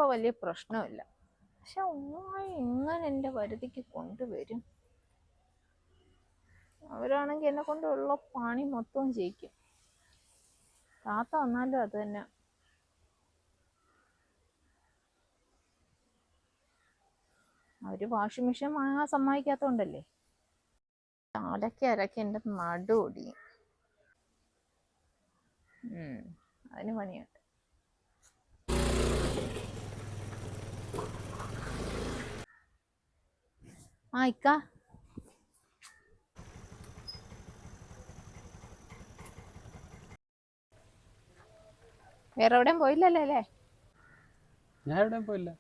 ഇപ്പൊ വലിയ പ്രശ്നമില്ല. പക്ഷെ ഉമ്മായി എങ്ങനെ എൻ്റെ പരിധിക്ക് കൊണ്ടുവരും? അവരാണെങ്കിൽ എന്നെ കൊണ്ടുള്ള പണി മൊത്തം ചെയ്യിക്കും. താത്ത വന്നാലും അത് തന്നെ. അവര് വാഷിംഗ് മെഷീൻ വാങ്ങാൻ സമ്മതിക്കാത്തോണ്ടല്ലേ. അരക്കി എൻ്റെ നടു ഒടിയും. അതിന് പണിയുണ്ട്. ഇക്ക വേറെ എവിടെയും പോയില്ലല്ലേ അല്ലേ? ഞാൻ എവിടെയും പോയില്ല.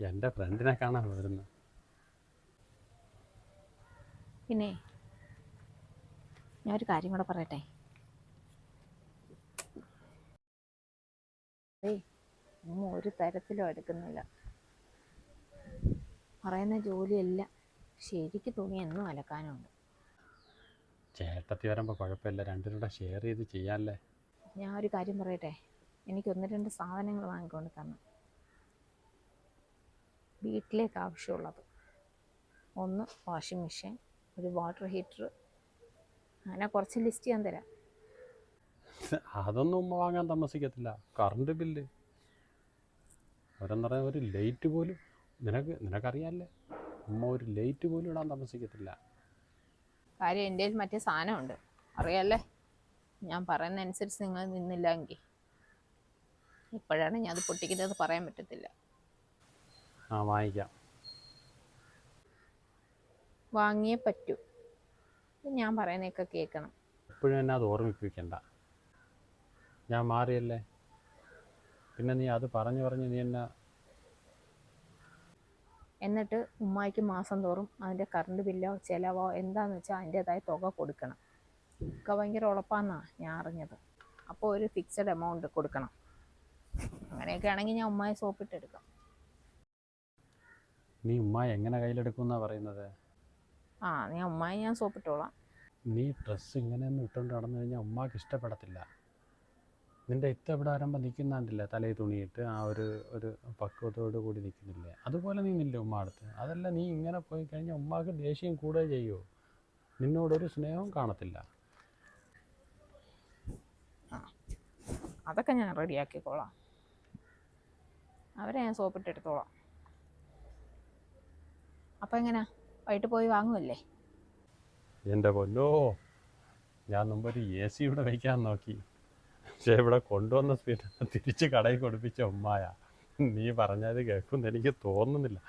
എൻ്റെ ഫ്രണ്ടിനെ കാണാൻ വരുന്നു. പിന്നെ ഞാനൊരു കാര്യം കൂടെ പറയട്ടെ. ഒന്നും ഒരു തരത്തിലും എടുക്കുന്നില്ല. പറയുന്ന ജോലിയെല്ലാം ശരിക്ക് തുണി എന്നും അലക്കാനുണ്ട്. ചേട്ടത്തി വരുമ്പോൾ കുഴപ്പമില്ല, രണ്ടിനൂടെ ഷെയർ ചെയ്ത് ചെയ്യാല്ലേ. ഞാൻ ഒരു കാര്യം പറയട്ടെ, എനിക്ക് 1-2 സാധനങ്ങൾ വാങ്ങിക്കൊണ്ട് തരണം. വീട്ടിലേക്ക് ആവശ്യമുള്ളത്. ഒന്ന് വാഷിംഗ് മെഷീൻ, ഒരു വാട്ടർ ഹീറ്റർ, അങ്ങനെ കുറച്ച് ലിസ്റ്റ് ഞാൻ തരാം. അതൊന്നും ഉമ്മ വാങ്ങാൻ താമസിക്കത്തില്ല. കറണ്ട് ബില്ല് അവരെന്ന് പറയാൻ ഒരു ലൈറ്റ് പോലും നിനക്കറിയാമല്ലേ, ഉമ്മ ഒരു ലൈറ്റ് പോലും ഇടാൻ താമസിക്കത്തില്ല. കാര്യം എൻ്റെ കയ്യിൽ മറ്റേ സാധനമുണ്ട്, അറിയാമല്ലേ. ഞാൻ പറയുന്ന അനുസരിച്ച് നിങ്ങൾ നിന്നില്ല എങ്കിൽ ഇപ്പോഴാണ് ഞാൻ അത് പൊട്ടിക്കുന്നത് പറയാൻ പറ്റത്തില്ല. വാങ്ങിക്കാം. വാങ്ങിയേ പറ്റൂ. ഞാൻ പറയുന്നതൊക്കെ കേൾക്കണം. എപ്പോഴും എന്നെ അത് ഓർമ്മിപ്പിക്കണ്ട. ഞാൻ മാറിയല്ലേ, പിന്നെ നീ അത് പറഞ്ഞ് നീ എന്നെ. എന്നിട്ട് ഉമ്മായിക്ക് മാസം തോറും അതിൻ്റെ കറണ്ട് ബില്ലോ ചിലവോ എന്താണെന്ന് വെച്ചാൽ അതിൻ്റേതായ തുക കൊടുക്കണം. ഒക്കെ ഭയങ്കര ഉളപ്പാന്നാണ് ഞാൻ അറിഞ്ഞത്. അപ്പോൾ ഒരു ഫിക്സഡ് എമൗണ്ട് കൊടുക്കണം. അങ്ങനെയൊക്കെ ആണെങ്കിൽ ഞാൻ ഉമ്മായി സോപ്പിട്ടെടുക്കാം. നീ ഉമ്മായി എങ്ങനെ കയ്യിലെടുക്കുമെന്നാണ് പറയുന്നത്? ഞാൻ സോപ്പിട്ടോളാം. നീ ഡ്രസ്സ് ഇങ്ങനെയൊന്നും ഇട്ടുകൊണ്ട് നടന്നു കഴിഞ്ഞാൽ ഉമ്മാക്ക് ഇഷ്ടപ്പെടത്തില്ല. നിൻ്റെ ഇവിടെ വരുമ്പോൾ നിൽക്കുന്നാണ്ടില്ല, തലയിൽ തുണിയിട്ട് ഒരു പക്വതയോട് കൂടി നിൽക്കുന്നില്ലേ, അതുപോലെ നീ നില്ല ഉമ്മ അടുത്ത്. അതല്ല, നീ ഇങ്ങനെ പോയി കഴിഞ്ഞാൽ ഉമ്മാക്ക് ദേഷ്യം കൂടുകയോ ചെയ്യുമോ, നിന്നോടൊരു സ്നേഹവും കാണത്തില്ല. അതൊക്കെ ഞാൻ റെഡിയാക്കിക്കോളാം. അവരെ ഞാൻ സോപ്പിട്ടെടുത്തോളാം. അപ്പം എങ്ങനെയാ, വൈകിട്ട് പോയി വാങ്ങുമല്ലേ? എൻ്റെ പൊന്നോ, ഞാൻ മുമ്പൊരു AC ഇവിടെ വയ്ക്കാൻ നോക്കി. പക്ഷേ ഇവിടെ കൊണ്ടുവന്ന സ്പീഡ് തിരിച്ച് കടയിൽ കൊടുപ്പിച്ച ഉമ്മായ. നീ പറഞ്ഞത് കേൾക്കുമെന്ന് എനിക്ക് തോന്നുന്നില്ല.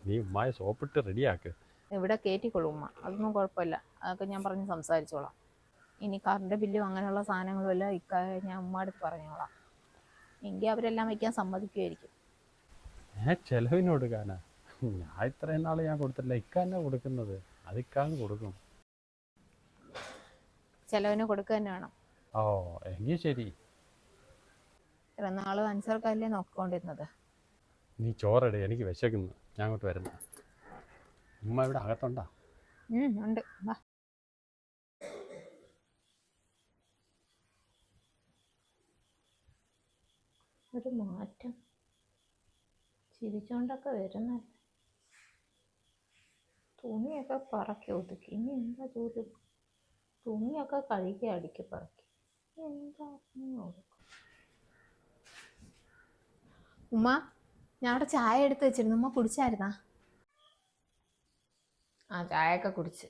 നീ ഉമ്മായ സോപ്പിട്ട് റെഡിയാക്ക്. ഇവിടെ കയറ്റിക്കൊള്ളും ഉമ്മ, അതൊന്നും കുഴപ്പമില്ല. അതൊക്കെ ഞാൻ പറഞ്ഞ് സംസാരിച്ചോളാം. ഇനി കറണ്ട് ബില്ലും അങ്ങനെയുള്ള സാധനങ്ങളും എല്ലാം ഞാൻ ഉമ്മ അടുത്ത് പറഞ്ഞോളാം. എങ്കിൽ അവരെല്ലാം വയ്ക്കാൻ സമ്മതിക്കുമായിരിക്കും. ചെലവിന് കൊടുക്കാനാ? ഞാൻ ഇത്രയും നാൾ ഞാൻ കൊടുത്തില്ല, ഇക്കാന്നെ കൊടുക്കുന്നത്. അത് ഇക്കാന്ന് കൊടുക്കും. ചെലവിന് കൊടുക്കുക തന്നെ വേണം. എങ്കിൽ ശരി. ഇത്ര നാളും അൻസർക്കല്ലേ നോക്കിക്കൊണ്ടിരുന്നത്. നീ ചോറെടേ, എനിക്ക് വിശക്കുന്നു. ഞാൻ അങ്ങോട്ട് വരുന്നു. ഉമ്മ ഇവിടെ അകത്തുണ്ടാ? ഉണ്ട്. വാ. ഒരു മാറ്റം, ചിരിച്ചോണ്ടൊക്കെ വരുന്നല്ലേ. തുണിയൊക്കെ പറക്കി ഒതുക്കി. ഇനി എന്താ ജോലി? തുണിയൊക്കെ കഴുകി അടുക്കി പറക്കി. എന്താ ഉമ്മ, ഞാൻ അവിടെ ചായ എടുത്ത് വെച്ചിരുന്നു. ഉമ്മ കുടിച്ചായിരുന്നാ? ചായയൊക്കെ കുടിച്ച്.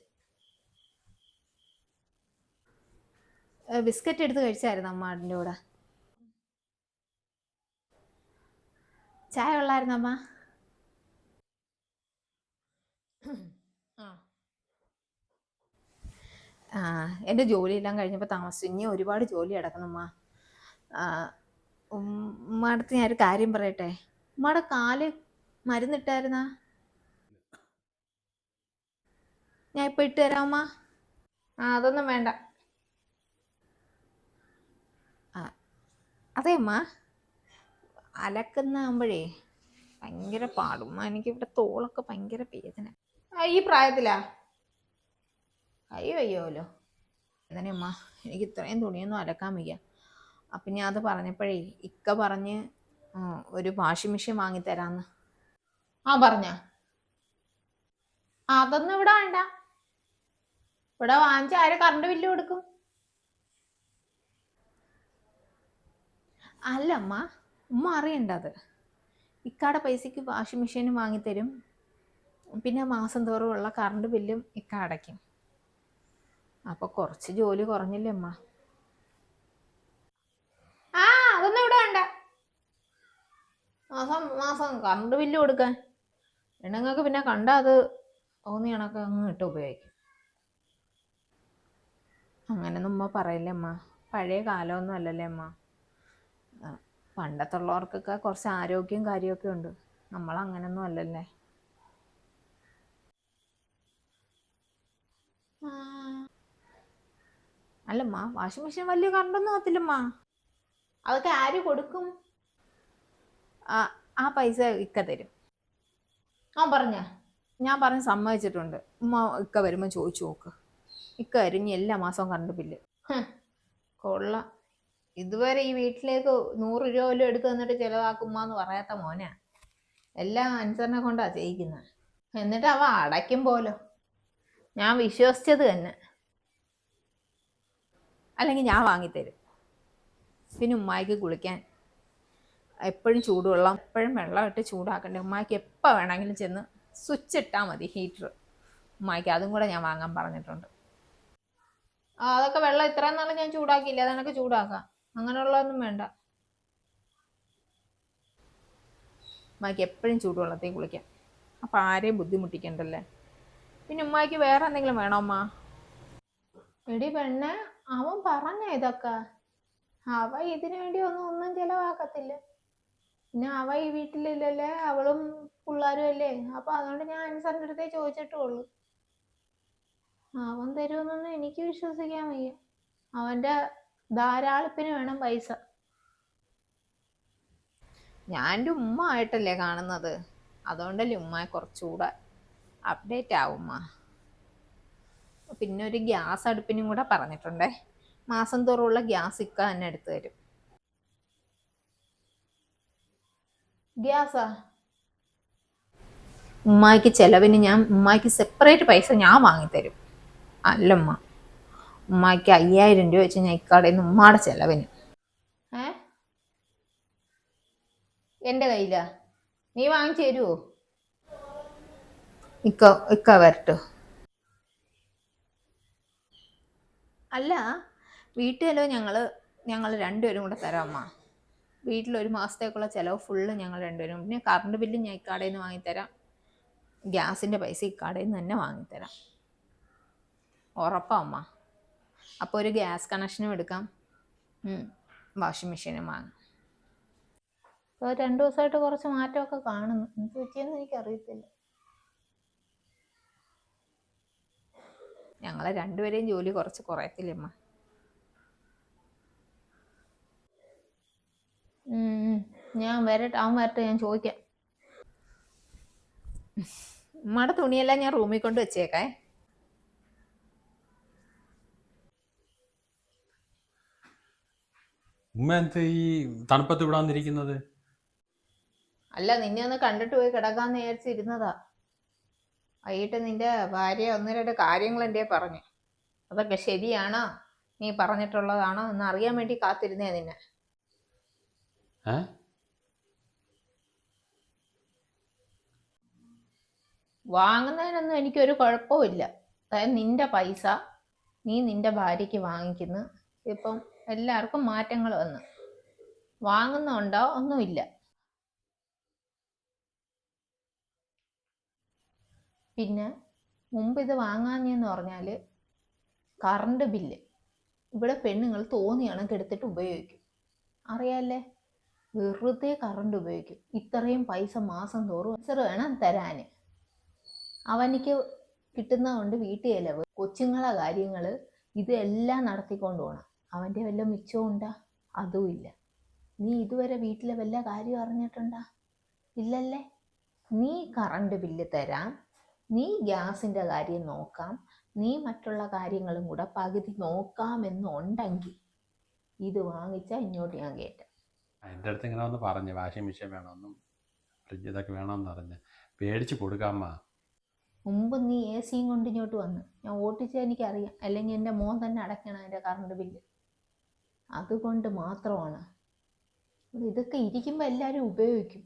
ബിസ്ക്കറ്റ് എടുത്ത് കഴിച്ചായിരുന്നു അമ്മ അതിൻ്റെ കൂടെ? ചായ ഉള്ളായിരുന്നു അമ്മ? എൻ്റെ ജോലിയെല്ലാം കഴിഞ്ഞപ്പോൾ താമസിച്ചു. ഇനി ഒരുപാട് ജോലി കിടക്കണം അമ്മ. ഉമ്മ അടുത്ത് ഞാനൊരു കാര്യം പറയട്ടെ. ഉമ്മയുടെ കാല് മരുന്നിട്ടായിരുന്നാ? ഞാൻ ഇപ്പം ഇട്ട് തരാം അമ്മ. അതൊന്നും വേണ്ട. അതെ അമ്മ, അലക്കുന്നാകുമ്പോഴേ ഭയങ്കര പാടും. എനിക്കിവിടെ തോളൊക്കെ ഭയങ്കര വേദന. ഈ പ്രായത്തിലാ? അയ്യോല്ലോ വേദനയമ്മ. എനിക്ക് ഇത്രയും തുണിയൊന്നും അലക്കാൻ വയ്യ. അപ്പം ഞാൻ അത് പറഞ്ഞപ്പോഴേ ഇക്ക പറഞ്ഞ് ഒരു വാഷിംഗ് മെഷീൻ വാങ്ങിത്തരാന്ന്. പറഞ്ഞ അതൊന്നും ഇവിടെ വേണ്ട. ഇവിടെ വാങ്ങിച്ച ആര് കറണ്ട് ബില്ല് കൊടുക്കും? അല്ല ഉമ്മ അറിയണ്ട അത്. ഇക്കാടെ പൈസക്ക് വാഷിംഗ് മെഷീനും വാങ്ങിത്തരും. പിന്നെ മാസം തോറും ഉള്ള കറണ്ട് ബില്ലും ഇക്ക അടയ്ക്കും. അപ്പൊ കുറച്ച് ജോലി കുറഞ്ഞില്ലേ അമ്മ? അതൊന്നും ഇവിടെ വേണ്ട. മാസം മാസം കറണ്ട് ബില്ല് കൊടുക്കാൻ പെണ്ണുങ്ങൾക്ക് പിന്നെ കണ്ടാൽ അത് തോന്നി കണക്ക് അങ്ങ് ഇട്ട് ഉപയോഗിക്കും. അങ്ങനെയൊന്നും ഉമ്മ പറയില്ലേ അമ്മ. പഴയ കാലമൊന്നും അല്ലല്ലേ അമ്മ. പണ്ടത്തുള്ളവർക്കൊക്കെ കുറച്ച് ആരോഗ്യവും കാര്യമൊക്കെ ഉണ്ട്. നമ്മളങ്ങനൊന്നും അല്ലല്ലേ. അല്ലമ്മ, വാഷിംഗ് മെഷീൻ വലിയ കറണ്ടൊന്നും ആകത്തില്ലമ്മ. അതൊക്കെ ആര് കൊടുക്കും? ആ പൈസ ഇക്ക തരും. ഞാൻ പറഞ്ഞ് സമ്മതിച്ചിട്ടുണ്ട്. ഉമ്മ ഇക്ക വരുമ്പോൾ ചോദിച്ചു നോക്ക്. ഇക്ക അരിഞ്ഞ് എല്ലാ മാസവും കറണ്ട് ബില്ല്. കൊള്ളാം. ഇതുവരെ ഈ വീട്ടിലേക്ക് 100 രൂപ പോലും എടുത്തു തന്നിട്ട് ചിലവാക്കുമ്മാന്ന് പറയാത്ത മോനാ. എല്ലാം അനുസരണ കൊണ്ടാ ചെയ്യിക്കുന്നത്. എന്നിട്ട് അവ അടയ്ക്കും പോലോ. ഞാൻ വിശ്വസിച്ചത് തന്നെ. അല്ലെങ്കിൽ ഞാൻ വാങ്ങിത്തരും. പിന്നെ ഉമ്മായിക്ക് കുളിക്കാൻ എപ്പോഴും ചൂടുവെള്ളം, എപ്പോഴും വെള്ളം ഇട്ട് ചൂടാക്കണ്ടേ. ഉമ്മായിക്ക് എപ്പോൾ വേണമെങ്കിലും ചെന്ന് സ്വിച്ച് ഇട്ടാൽ മതി, ഹീറ്റർ. ഉമ്മായിക്ക് അതും കൂടെ ഞാൻ വാങ്ങാൻ പറഞ്ഞിട്ടുണ്ട്. അതൊക്കെ വെള്ളം ഇത്രയും നാളും ഞാൻ ചൂടാക്കിയില്ല, അതെനിക്ക് ചൂടാക്കാം. അങ്ങനെയുള്ളതൊന്നും വേണ്ട. ഉമ്മായിക്ക് എപ്പോഴും ചൂടുവെള്ളത്തിൽ കുളിക്കാം. അപ്പം ആരെയും ബുദ്ധിമുട്ടിക്കണ്ടല്ലേ. പിന്നെ ഉമ്മായിക്ക് വേറെ എന്തെങ്കിലും വേണോ അമ്മ? എടി പെണ്ണെ, അവൻ പറഞ്ഞ ഇതൊക്കെ. അവ ഇതിനു വേണ്ടി ഒന്നും ചിലവാക്കത്തില്ല. പിന്നെ അവ ഈ വീട്ടിലില്ലല്ലേ, അവളും പിള്ളേരും അല്ലേ. അപ്പൊ അതുകൊണ്ട് ഞാൻ അനുസരണ അടുത്തേ ചോദിച്ചിട്ടുള്ളൂ. അവൻ തരുമെന്നൊന്നും എനിക്ക് വിശ്വസിക്കാൻ വയ്യ. അവന്റെ ധാരാളിപ്പിന് വേണം പൈസ. ഞാൻ എൻ്റെ ഉമ്മ ആയിട്ടല്ലേ കാണുന്നത്. അതുകൊണ്ടല്ലേ ഉമ്മയെ കുറച്ചുകൂടെ അപ്ഡേറ്റ് ആവും. പിന്നെ ഒരു ഗ്യാസ് അടുപ്പിനും കൂടെ പറഞ്ഞിട്ടുണ്ടേ. മാസം തോറുമുള്ള ഗ്യാസ് ഇക്ക തന്നെ എടുത്തു തരും. ഗ്യാസാ? ഉമ്മായിക്ക് ചെലവിന് ഉമ്മായിക്ക് സെപ്പറേറ്റ് പൈസ ഞാൻ വാങ്ങിത്തരും. അല്ലമ്മ, ഉമ്മായിക്ക് 5000 രൂപ വെച്ച് ഞാൻ ഇക്കാടേന്ന് ഉമ്മാടെ ചെലവിന്. എൻ്റെ കയ്യിലാ? നീ വാങ്ങിച്ചു തരുമോ? ഇക്ക വരട്ടോ. അല്ല, വീട്ടിലോ ഞങ്ങൾ രണ്ടുപേരും കൂടെ തരാം അമ്മ. വീട്ടിലൊരു മാസത്തേക്കുള്ള ചിലവ് ഫുള്ള് ഞങ്ങൾ രണ്ടുപേരും. പിന്നെ കറണ്ട് ബില്ല് ഞാൻ ഇക്കാടേന്ന് വാങ്ങിത്തരാം. ഗ്യാസിൻ്റെ പൈസ ഇക്കാടേന്ന് തന്നെ വാങ്ങിത്തരാം. ഉറപ്പാ അമ്മ. അപ്പോൾ ഒരു ഗ്യാസ് കണക്ഷനും എടുക്കാം, വാഷിംഗ് മെഷീനും വാങ്ങാം. ഇപ്പോൾ 2 ദിവസമായിട്ട് കുറച്ച് മാറ്റമൊക്കെ കാണുന്നു. എന്ത് പറ്റിയെന്ന് എനിക്കറിയത്തില്ല. ഞങ്ങളെ രണ്ടുപേരെയും ജോലി കുറച്ച് കുറയത്തില്ലമ്മ. ഞാൻ വരട്ടെ, അവൻ വരട്ടെ, ഞാൻ ചോദിക്കാം. ഉമ്മയുടെ തുണിയെല്ലാം ഞാൻ റൂമിൽ കൊണ്ട് വെച്ചേക്കേ. ഉമ്മ എന്ത് ഈ തണുപ്പത്ത് ഇവിടെ വന്നിരിക്കുന്നത്? അല്ല, നിന്നെ ഒന്ന് കണ്ടിട്ട് പോയി കിടക്കാന്ന് വിചാരിച്ചിരുന്നതാ. വൈകിട്ട് നിന്റെ ഭാര്യ 1-2 കാര്യങ്ങൾ എൻ്റെ പറഞ്ഞു. അതൊക്കെ ശരിയാണോ, നീ പറഞ്ഞിട്ടുള്ളതാണോ എന്ന് അറിയാൻ വേണ്ടി കാത്തിരുന്നേ നിന്നെ. വാങ്ങുന്നതിനൊന്നും എനിക്കൊരു കുഴപ്പമില്ല. അതായത് നിന്റെ പൈസ നീ നിന്റെ ഭാര്യയ്ക്ക് വാങ്ങിക്കുന്നു. ഇപ്പം എല്ലാവർക്കും മാറ്റങ്ങൾ വന്നു. വാങ്ങുന്നുണ്ടോ? ഒന്നുമില്ല. പിന്നെ മുമ്പ് ഇത് വാങ്ങാഞ്ഞെന്ന് പറഞ്ഞാൽ കറണ്ട് ബില്ല് ഇവിടെ പെണ്ണുങ്ങൾ തോന്നി കണക്ക് എടുത്തിട്ട് ഉപയോഗിക്കും. അറിയാല്ലേ, വെറുതെ കറണ്ട് ഉപയോഗിക്കും. ഇത്രയും പൈസ മാസം തോറും വേണം തരാൻ. അവനിക്ക് കിട്ടുന്നതുകൊണ്ട് വീട്ടു ചെലവ്, കൊച്ചുങ്ങളെ കാര്യങ്ങൾ, ഇതെല്ലാം നടത്തിക്കൊണ്ട് പോകണം. അവൻ്റെ വല്ല മിച്ചവും ഉണ്ടാ? അതുമില്ല. നീ ഇതുവരെ വീട്ടിലെ വല്ല കാര്യം അറിഞ്ഞിട്ടുണ്ടാ? ഇല്ലല്ലേ. നീ കറണ്ട് ബില്ല് തരാം, നീ ഗ്യാസിൻ്റെ കാര്യം നോക്കാം, നീ മറ്റുള്ള കാര്യങ്ങളും കൂടെ പകുതി നോക്കാമെന്നുണ്ടെങ്കിൽ ഇത് വാങ്ങിച്ചാൽ ഇങ്ങോട്ട് ഞാൻ കയറ്റാം. എൻ്റെ അടുത്ത് ഇങ്ങനെ വന്ന് പറഞ്ഞ് വാഷിംഗ് മെഷീൻ വേണമെന്നും ഫ്രിഡ്ജ് ഇതൊക്കെ വേണമെന്ന് പറഞ്ഞ് പേടിച്ച് കൊടുക്കാമ്മ. മുമ്പ് നീ എ സിയും കൊണ്ട് ഇങ്ങോട്ട് വന്ന് ഞാൻ ഓട്ടിച്ചത് എനിക്കറിയാം, അല്ലെങ്കിൽ എൻ്റെ മോൻ തന്നെ അടയ്ക്കണം അതിൻ്റെ കറണ്ട് ബില്ല്. അതുകൊണ്ട് മാത്രമാണ്. ഇതൊക്കെ ഇരിക്കുമ്പോൾ എല്ലാവരും ഉപയോഗിക്കും.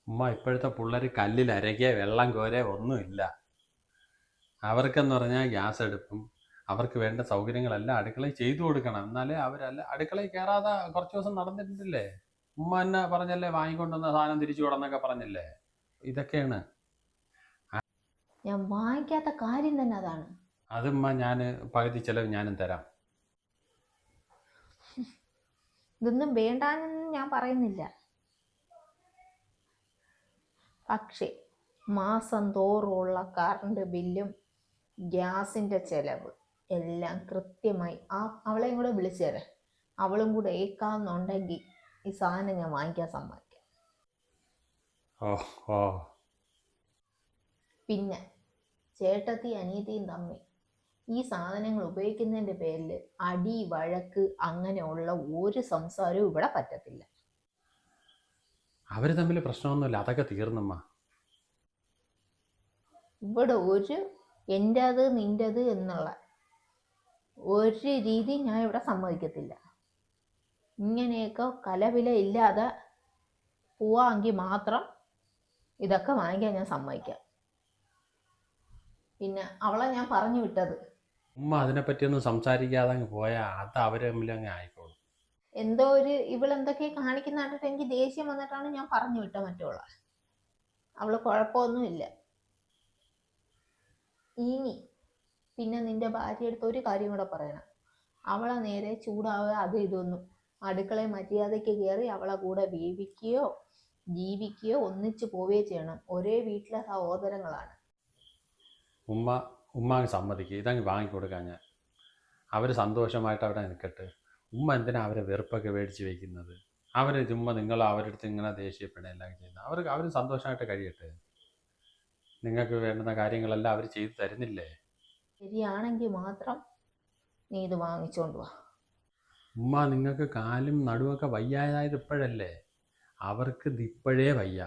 ഉമ്മ ഇപ്പോഴത്തെ പിള്ളേർ കല്ലിൽ അരയ്ക്കുക വെള്ളം കോരുക ഒന്നുമില്ല. അവർക്കെന്ന് പറഞ്ഞാൽ ഗ്യാസ് അടുപ്പും അവർക്ക് വേണ്ട സൗകര്യങ്ങളെല്ലാം അടുക്കളയിൽ ചെയ്തു കൊടുക്കണം. എന്നാലേ അവരല്ല അടുക്കളയിൽ കയറാതെ കുറച്ച് ദിവസം നടന്നിട്ടില്ലേ. ഉമ്മ എന്നെ പറഞ്ഞല്ലേ വാങ്ങിക്കൊണ്ടുവന്ന സാധനം തിരിച്ചു കൊടുന്നൊക്കെ പറഞ്ഞില്ലേ. ഇതൊക്കെയാണ്. ഞാൻ വാങ്ങിക്കാത്ത കാര്യം തന്നെ അതാണ്. അതുമ്മ ഞാൻ പകുതി ചിലവ് ഞാനും തരാം. ഇതൊന്നും വേണ്ടാന്ന് ഞാൻ പറയുന്നില്ല. പക്ഷേ മാസം തോറുമുള്ള കറണ്ട് ബില്ലും ഗ്യാസിൻ്റെ ചിലവ് എല്ലാം കൃത്യമായി അവളെയും കൂടെ വിളിച്ചു തരാം. അവളും കൂടെ ഏക്കാന്നുണ്ടെങ്കിൽ ഈ സാധനം ഞാൻ വാങ്ങിക്കാൻ സമ്മതിക്കാം. ഓ പിന്നെ ചേട്ടത്തി അനിയത്തിയും തമ്മിൽ ഈ സാധനങ്ങൾ ഉപയോഗിക്കുന്നതിൻ്റെ പേരിൽ അടി വഴക്ക് അങ്ങനെയുള്ള ഒരു സംസാരവും ഇവിടെ പറ്റത്തില്ല. അവർ തമ്മിൽ പ്രശ്നമൊന്നുമില്ല, അതൊക്കെ തീർന്നമ്മ. ഇവിടെ ഒരു എൻ്റേത് നിൻ്റേത് എന്നുള്ള ഒരു രീതി ഞാൻ ഇവിടെ സമ്മതിക്കത്തില്ല. ഇങ്ങനെയൊക്കെ കലവില ഇല്ലാതെ പോവാമെങ്കിൽ മാത്രം ഇതൊക്കെ വാങ്ങിക്കാൻ ഞാൻ സമ്മതിക്കാം. പിന്നെ അവളെ ഞാൻ പറഞ്ഞു വിട്ടത്. ഉമ്മ അതിനെപ്പറ്റിയൊന്നും സംസാരിക്കാതെ അങ്ങ് പോയാൽ അത് അവർ തമ്മിൽ അങ്ങ് ആയിക്കോളും. എന്തോ ഒരു ഇവളെന്തൊക്കെ കാണിക്കുന്ന കണ്ടിട്ട് എനിക്ക് ദേഷ്യം വന്നിട്ടാണ് ഞാൻ പറഞ്ഞു വിട്ട മറ്റുള്ള. അവള് കുഴപ്പമൊന്നുമില്ല. ഇനി പിന്നെ നിന്റെ ഭാര്യ അടുത്ത് ഒരു കാര്യം കൂടെ പറയണം. അവളെ നേരെ ചൂടാവുക അത് ഇതൊന്നും അടുക്കളയിൽ മര്യാദയ്ക്ക് കയറി അവളെ കൂടെ വേവിക്കുകയോ ജീവിക്കുകയോ ഒന്നിച്ച് പോവുകയോ ചെയ്യണം. ഒരേ വീട്ടിലെ സഹോദരങ്ങളാണ്. ഉമ്മ അങ്ങ് സമ്മതിക്കുക, ഇതങ്ങ് വാങ്ങിക്കൊടുക്കാൻ ഞാൻ. അവർ സന്തോഷമായിട്ട് അവിടെ നിൽക്കട്ടെ. ഉമ്മ എന്തിനാ അവരെ വെറുപ്പൊക്കെ മേടിച്ച് വയ്ക്കുന്നത്? അവർ ചുമ്മാ നിങ്ങൾ അവരുടെ അടുത്ത് ഇങ്ങനെ ദേഷ്യപ്പെടുകയെല്ലാം ചെയ്യുന്നത്. അവർ സന്തോഷമായിട്ട് കഴിയട്ടെ. നിങ്ങൾക്ക് വേണ്ടുന്ന കാര്യങ്ങളെല്ലാം അവർ ചെയ്തു തരുന്നില്ലേ? ശരിയാണെങ്കിൽ മാത്രം നീ ഇത് വാങ്ങിച്ചോണ്ട് വാ. ഉമ്മ നിങ്ങൾക്ക് കാലും നടുവൊക്കെ വയ്യാതായത് ഇപ്പോഴല്ലേ? അവർക്ക് ഇപ്പോഴേ വയ്യ.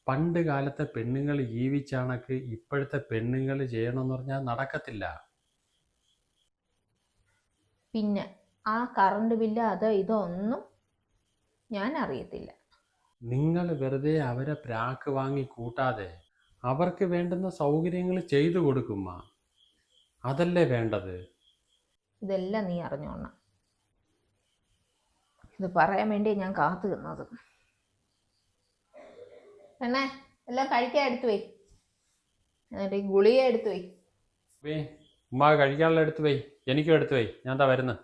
പണ്ട് കാലത്തെ പെണ്ണുങ്ങൾ ജീവിച്ച കണക്ക് ഇപ്പോഴത്തെ പെണ്ണുങ്ങൾ ചെയ്യണമെന്ന് പറഞ്ഞാൽ നടക്കത്തില്ല. പിന്നെ ആ കറണ്ട് ബില്ല് അതോ ഇതോ ഒന്നും ഞാൻ അറിയത്തില്ല. നിങ്ങൾ വെറുതെ അവരെ പ്രാക്ക് വാങ്ങി കൂട്ടാതെ അവർക്ക് വേണ്ടുന്ന സൗകര്യങ്ങൾ ചെയ്തു കൊടുക്കുമ്മ. അതല്ലേ വേണ്ടത്. ഇതെല്ലാം നീ അറിഞ്ഞോണം. ഇത് പറയാൻ വേണ്ടി ഞാൻ കാത്തു നിന്നത്. പെണ്ണേ എല്ലാം കഴിക്കാൻ എടുത്തു പോയി, എന്നിട്ട് ഈ ഗുളിക എടുത്തു പോയി. ഉമ്മ കഴിക്കാനുള്ള എടുത്തു പോയി, എനിക്കും എടുത്തു പോയി. ഞാൻ എന്താ വരുന്നത്.